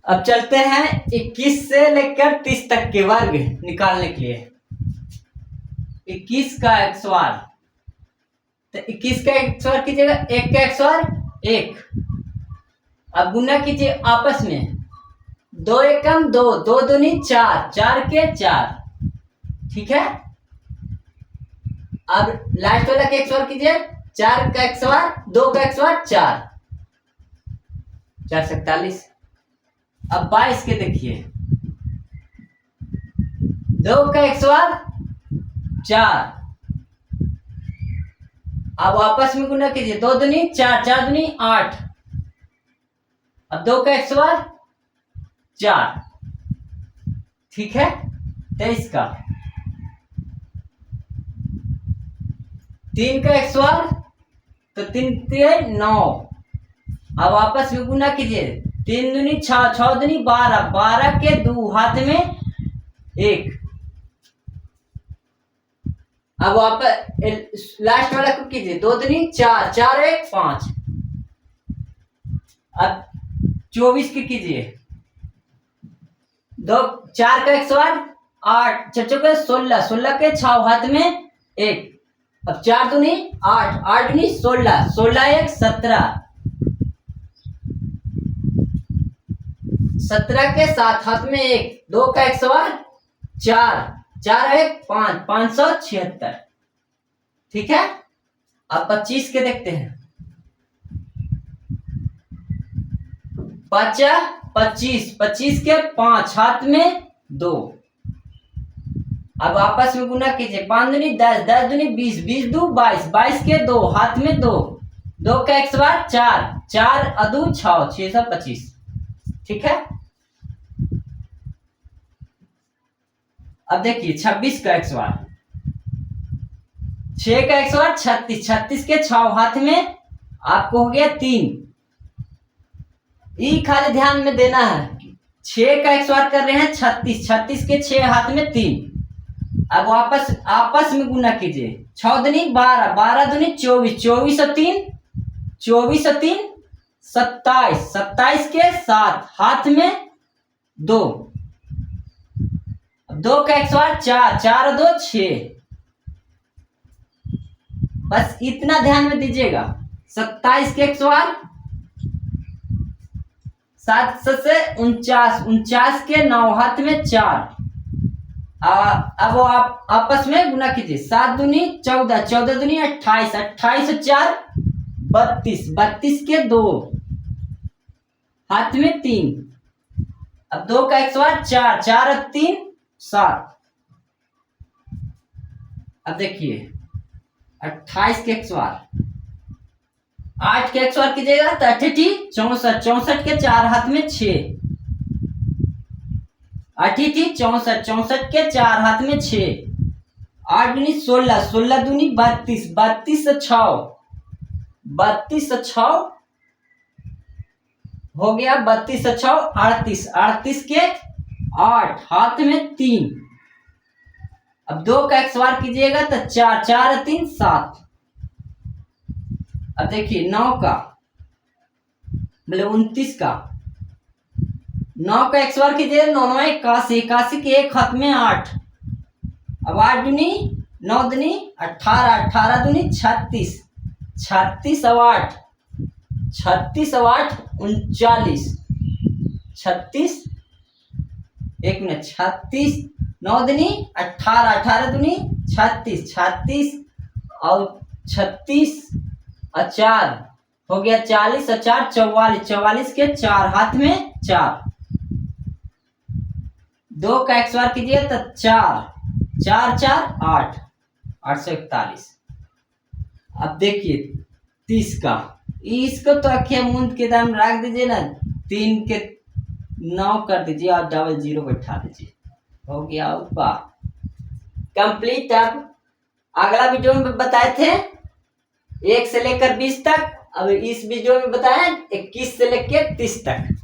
अब चलते हैं 21 से लेकर 30 तक के वर्ग निकालने के लिए। 21 का XOR, तो 21 का XOR कीजिएगा, 1 का XOR 1। अब गुना कीजिए आपस में, 2 एकम 2, 2 दूनी 4, 4 के 4। ठीक है। अब लास्ट वाला का XOR कीजिए, 4 का XOR 2 का XOR 4, 4 47। अब 22 के देखिए, 2 का XOR 4। अब आपस में गुना कीजिए, 2 दूनी 4, 4 दूनी 8। अब 2 का XOR 4। ठीक है। 23 का, 3 का XOR, तो 3 3 9। अब आपस में गुना कीजिए, 3 दूनी 6, 6 दूनी 12, 12 के 2, हाथ में 1। अब आप लास्ट वाला को कीजिए, 2 दूनी 4, 4 1 5। अब 24 की कीजिए, 2 4 का XOR 8, 4 के 16, 16 के 6, हाथ में 1। अब 4 दूनी 8, 8 दूनी 16, 16 1 17, 17 के 7, हाथ में 1। 2 का XOR 4, 4 1 5, 576। ठीक है। अब 25 के देखते हैं, 5 25, 25 के 5, हाथ में 2। अब आपस में गुना कीजिए, 5 दूनी 10, 10 दूनी 20, 20 2 22, 22 के 2, हाथ में 2। 2 का XOR 4, 4 अदू 6, 625। ठीक है। अब देखिए 26 का XOR, 6 का XOR 36, 36 के 6, हाथ में आपको हो गया 3। ई खाली ध्यान में देना है, 6 का XOR कर रहे हैं 36, 36 के 6, हाथ में 3। अब आपस में गुना कीजिए, 6 दूनी 12, 12 दूनी 24, 24 और 3, 24 और 3 27, 27 के 7, हाथ में 2। 2 का XOR 4, 4 2 6। बस इतना ध्यान में दीजिएगा। 27 के XOR 7 से 49, 49 के 9, हाथ में 4। अब आप आपस में गुना कीजिए, 7 दूनी 14, 14 दूनी 28, 28 और 4 32, 32 के 2, हाथ में 3। अब 2 का XOR 4, 4 और 3 7। अब देखिए 28 के XOR, 8 के XOR कीजिएगा तो 88 64, 64 के 4, हाथ में 6। 88 64, 64 के 4, हाथ में 6। 8 दूनी 16, 16 दूनी 32, 32 और 6, 32 और 6 हो गया, 32 और 6 38, 38 के 8, हाथ में 3। अब 2 का XOR कीजिएगा तो 4, 4 और 3 7। अब देखिए 9 का, मतलब 29 का, 9 का XOR कीजिए, 9 9 81, 81 के 1, हाथ में 8। अब 8 दूनी 9 दूनी 18, 18 दूनी 36, 36 और 8, 36 और 8 39, 36 1 मिनट, 36 9 दूनी 18, 18 दूनी 36, 36 और 36 और 4 हो गया 40 और 4 44, 44 के 4, हाथ में 4। 2 का XOR कीजिए तो 4, 4 4 8, 841। अब देखिए 30 का, इसको तो अखिया मूंद के दाम रख दीजिए ना, 3 के 9 कर दीजिए और डबल 0 बैठा दीजिए, हो गया ऊपर कंप्लीट। अब अगला वीडियो में बताए थे 1 से लेकर 20 तक, अब इस वीडियो में बताएं 21 से लेकर 30 तक।